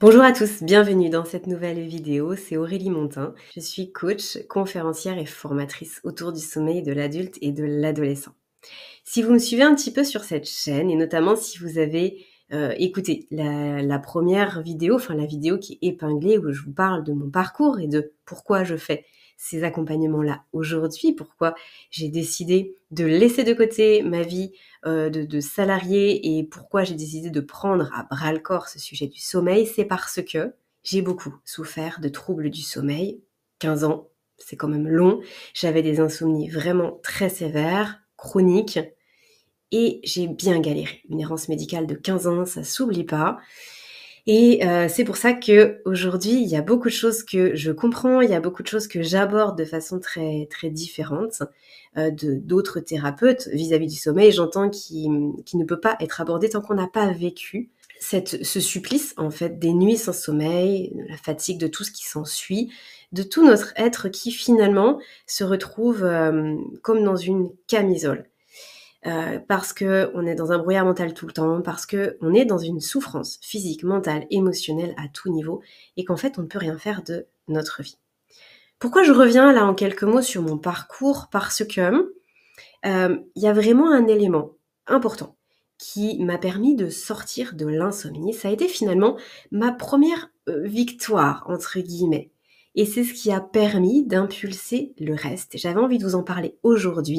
Bonjour à tous, bienvenue dans cette nouvelle vidéo, c'est Aurélie Montin. Je suis coach, conférencière et formatrice autour du sommeil de l'adulte et de l'adolescent. Si vous me suivez un petit peu sur cette chaîne, et notamment si vous avez écouté la première vidéo, enfin la vidéo qui est épinglée où je vous parle de mon parcours et de pourquoi je fais ces accompagnements-là aujourd'hui, pourquoi j'ai décidé de laisser de côté ma vie de salarié et pourquoi j'ai décidé de prendre à bras-le-corps ce sujet du sommeil, c'est parce que j'ai beaucoup souffert de troubles du sommeil. 15 ans, c'est quand même long. J'avais des insomnies vraiment très sévères, chroniques, et j'ai bien galéré. Une errance médicale de 15 ans, ça s'oublie pas. Et c'est pour ça qu'aujourd'hui, il y a beaucoup de choses que je comprends, il y a beaucoup de choses que j'aborde de façon très, très différente d'autres thérapeutes vis-à-vis du sommeil. J'entends qui ne peut pas être abordé tant qu'on n'a pas vécu ce supplice, en fait, des nuits sans sommeil, de la fatigue, de tout ce qui s'ensuit, de tout notre être qui finalement se retrouve comme dans une camisole. Parce qu'on est dans un brouillard mental tout le temps, parce qu'on est dans une souffrance physique, mentale, émotionnelle à tout niveau, et qu'en fait on ne peut rien faire de notre vie. Pourquoi je reviens là en quelques mots sur mon parcours? Parce que y a vraiment un élément important qui m'a permis de sortir de l'insomnie. Ça a été finalement ma première victoire, entre guillemets. Et c'est ce qui a permis d'impulser le reste. J'avais envie de vous en parler aujourd'hui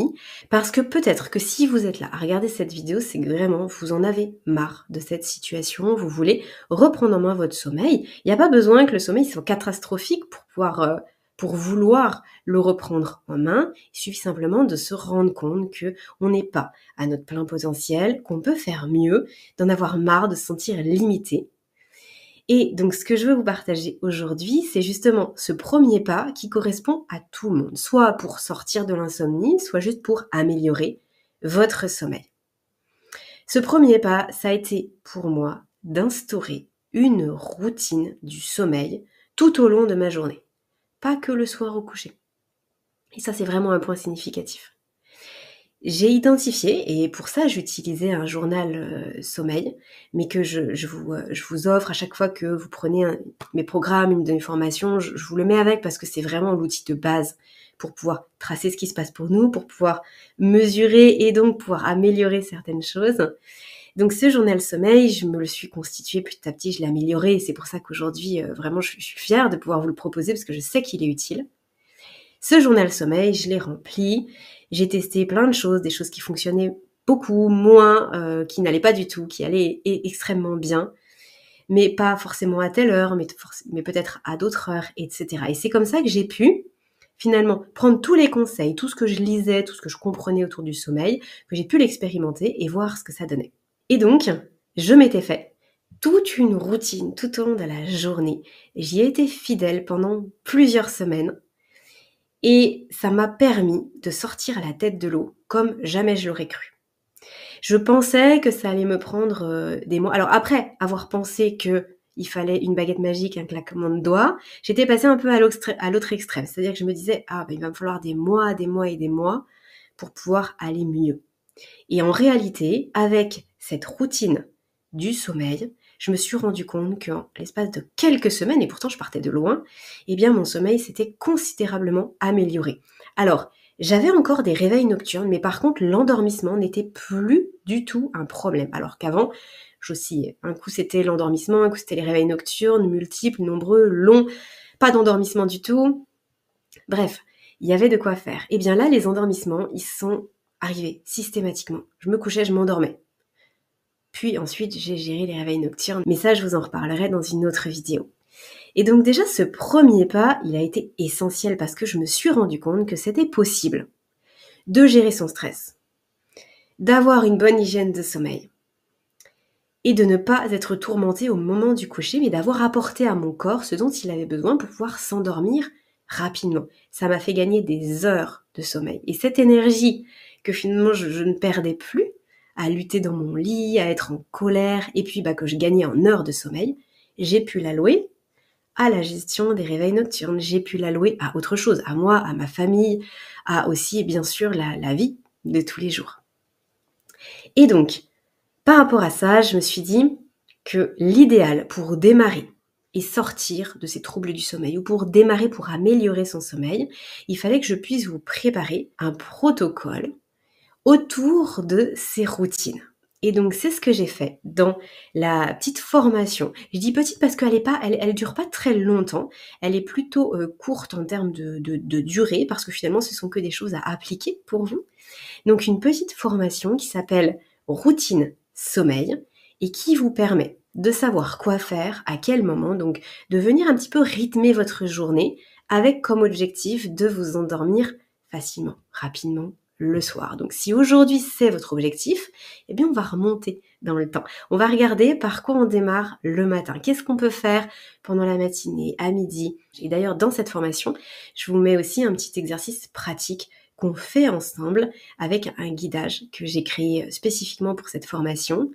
parce que peut-être que si vous êtes là à regarder cette vidéo, c'est que vraiment vous en avez marre de cette situation, vous voulez reprendre en main votre sommeil. Il n'y a pas besoin que le sommeil soit catastrophique pour vouloir le reprendre en main. Il suffit simplement de se rendre compte que on n'est pas à notre plein potentiel, qu'on peut faire mieux, d'en avoir marre, de se sentir limité. Et donc, ce que je veux vous partager aujourd'hui, c'est justement ce premier pas qui correspond à tout le monde, soit pour sortir de l'insomnie, soit juste pour améliorer votre sommeil. Ce premier pas, ça a été pour moi d'instaurer une routine du sommeil tout au long de ma journée, pas que le soir au coucher. Et ça, c'est vraiment un point significatif. J'ai identifié, et pour ça j'utilisais un journal sommeil, mais que je vous offre à chaque fois que vous prenez mes programmes, une de mes formations, je vous le mets avec parce que c'est vraiment l'outil de base pour pouvoir tracer ce qui se passe pour nous, pour pouvoir mesurer et donc pouvoir améliorer certaines choses. Donc ce journal sommeil, je me le suis constitué petit à petit, je l'ai amélioré et c'est pour ça qu'aujourd'hui vraiment je suis fière de pouvoir vous le proposer parce que je sais qu'il est utile. Ce journal sommeil, je l'ai rempli, j'ai testé plein de choses, des choses qui fonctionnaient beaucoup, moins, qui n'allaient pas du tout, qui allaient extrêmement bien, mais pas forcément à telle heure, mais peut-être à d'autres heures, etc. Et c'est comme ça que j'ai pu finalement prendre tous les conseils, tout ce que je lisais, tout ce que je comprenais autour du sommeil, que j'ai pu l'expérimenter et voir ce que ça donnait. Et donc, je m'étais fait toute une routine tout au long de la journée. J'y ai été fidèle pendant plusieurs semaines. Et ça m'a permis de sortir à la tête de l'eau comme jamais je l'aurais cru. Je pensais que ça allait me prendre des mois. Alors après avoir pensé qu'il fallait une baguette magique, un claquement de doigts, j'étais passée un peu à l'autre extrême. C'est-à-dire que je me disais, il va me falloir des mois et des mois pour pouvoir aller mieux. Et en réalité, avec cette routine du sommeil, je me suis rendu compte qu'en l'espace de quelques semaines, et pourtant je partais de loin, eh bien mon sommeil s'était considérablement amélioré. Alors, j'avais encore des réveils nocturnes, mais par contre l'endormissement n'était plus du tout un problème. Alors qu'avant, j'oscillais. Un coup c'était l'endormissement, un coup c'était les réveils nocturnes, multiples, nombreux, longs, pas d'endormissement du tout. Bref, il y avait de quoi faire. Et bien là, les endormissements, ils sont arrivés systématiquement. Je me couchais, je m'endormais. Puis ensuite, j'ai géré les réveils nocturnes, mais ça, je vous en reparlerai dans une autre vidéo. Et donc déjà, ce premier pas, il a été essentiel parce que je me suis rendu compte que c'était possible de gérer son stress, d'avoir une bonne hygiène de sommeil et de ne pas être tourmenté au moment du coucher, mais d'avoir apporté à mon corps ce dont il avait besoin pour pouvoir s'endormir rapidement. Ça m'a fait gagner des heures de sommeil. Et cette énergie que finalement je ne perdais plus, à lutter dans mon lit, à être en colère, et puis que je gagnais en heures de sommeil, j'ai pu l'allouer à la gestion des réveils nocturnes, j'ai pu l'allouer à autre chose, à moi, à ma famille, à aussi bien sûr la vie de tous les jours. Et donc, par rapport à ça, je me suis dit que l'idéal pour démarrer et sortir de ces troubles du sommeil, ou pour démarrer, pour améliorer son sommeil, il fallait que je puisse vous préparer un protocole autour de ces routines. Et donc c'est ce que j'ai fait dans la petite formation. Je dis petite parce elle dure pas très longtemps, elle est plutôt courte en termes de durée, parce que finalement ce sont que des choses à appliquer pour vous. Donc une petite formation qui s'appelle Routine Sommeil et qui vous permet de savoir quoi faire, à quel moment, donc de venir un petit peu rythmer votre journée avec comme objectif de vous endormir facilement, rapidement, le soir. Donc si aujourd'hui c'est votre objectif, eh bien on va remonter dans le temps. On va regarder par quoi on démarre le matin. Qu'est-ce qu'on peut faire pendant la matinée, à midi. Et d'ailleurs dans cette formation, je vous mets aussi un petit exercice pratique qu'on fait ensemble avec un guidage que j'ai créé spécifiquement pour cette formation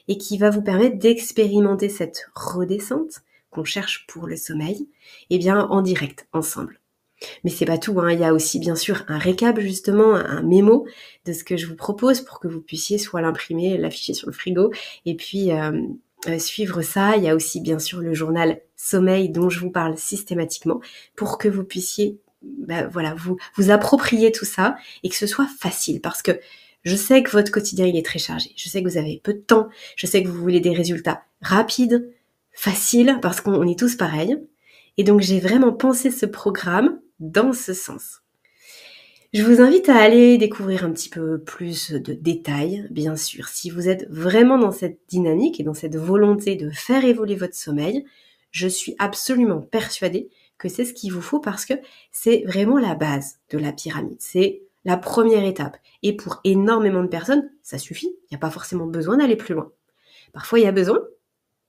et qui va vous permettre d'expérimenter cette redescente qu'on cherche pour le sommeil, et bien en direct, ensemble. Mais c'est pas tout, hein. Il y a aussi bien sûr un récap, justement, un mémo de ce que je vous propose pour que vous puissiez soit l'imprimer, l'afficher sur le frigo, et puis suivre ça. Il y a aussi bien sûr le journal sommeil dont je vous parle systématiquement pour que vous puissiez vous approprier tout ça et que ce soit facile, parce que je sais que votre quotidien il est très chargé, je sais que vous avez peu de temps, je sais que vous voulez des résultats rapides, faciles, parce qu'on est tous pareils. Et donc j'ai vraiment pensé ce programme dans ce sens. Je vous invite à aller découvrir un petit peu plus de détails, bien sûr. Si vous êtes vraiment dans cette dynamique et dans cette volonté de faire évoluer votre sommeil, je suis absolument persuadée que c'est ce qu'il vous faut, parce que c'est vraiment la base de la pyramide. C'est la première étape. Et pour énormément de personnes, ça suffit. Il n'y a pas forcément besoin d'aller plus loin. Parfois, il y a besoin,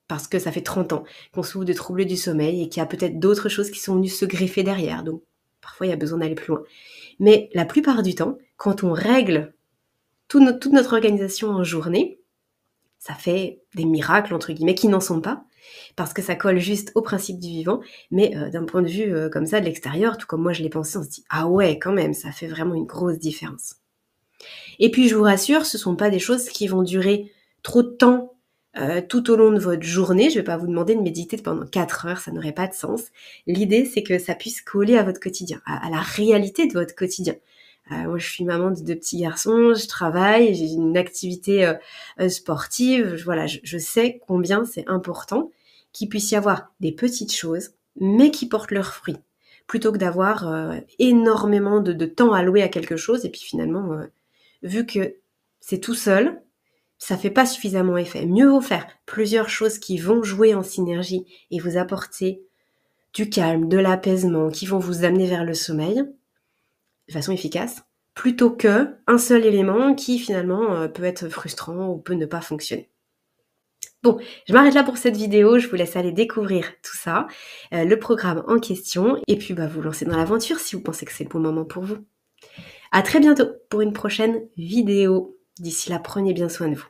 parce que ça fait 30 ans qu'on souffre de troubles du sommeil et qu'il y a peut-être d'autres choses qui sont venues se greffer derrière. Donc, parfois, il y a besoin d'aller plus loin. Mais la plupart du temps, quand on règle toute notre organisation en journée, ça fait des miracles, entre guillemets, qui n'en sont pas, parce que ça colle juste au principe du vivant. Mais d'un point de vue comme ça, de l'extérieur, tout comme moi je l'ai pensé, on se dit « Ah ouais, quand même, ça fait vraiment une grosse différence ». Et puis, je vous rassure, ce ne sont pas des choses qui vont durer trop de temps tout au long de votre journée. Je ne vais pas vous demander de méditer pendant 4 heures, ça n'aurait pas de sens. L'idée, c'est que ça puisse coller à votre quotidien, à la réalité de votre quotidien. Moi, je suis maman de 2 petits garçons, je travaille, j'ai une activité sportive. Voilà, je sais combien c'est important qu'il puisse y avoir des petites choses, mais qui portent leurs fruits, plutôt que d'avoir énormément de temps alloué à quelque chose, et puis finalement, vu que c'est tout seul, ça fait pas suffisamment effet. Mieux vaut faire plusieurs choses qui vont jouer en synergie et vous apporter du calme, de l'apaisement, qui vont vous amener vers le sommeil de façon efficace, plutôt que un seul élément qui finalement peut être frustrant ou peut ne pas fonctionner. Bon, je m'arrête là pour cette vidéo, je vous laisse aller découvrir tout ça, le programme en question, et puis vous lancer dans l'aventure si vous pensez que c'est le bon moment pour vous. À très bientôt pour une prochaine vidéo. D'ici là, prenez bien soin de vous.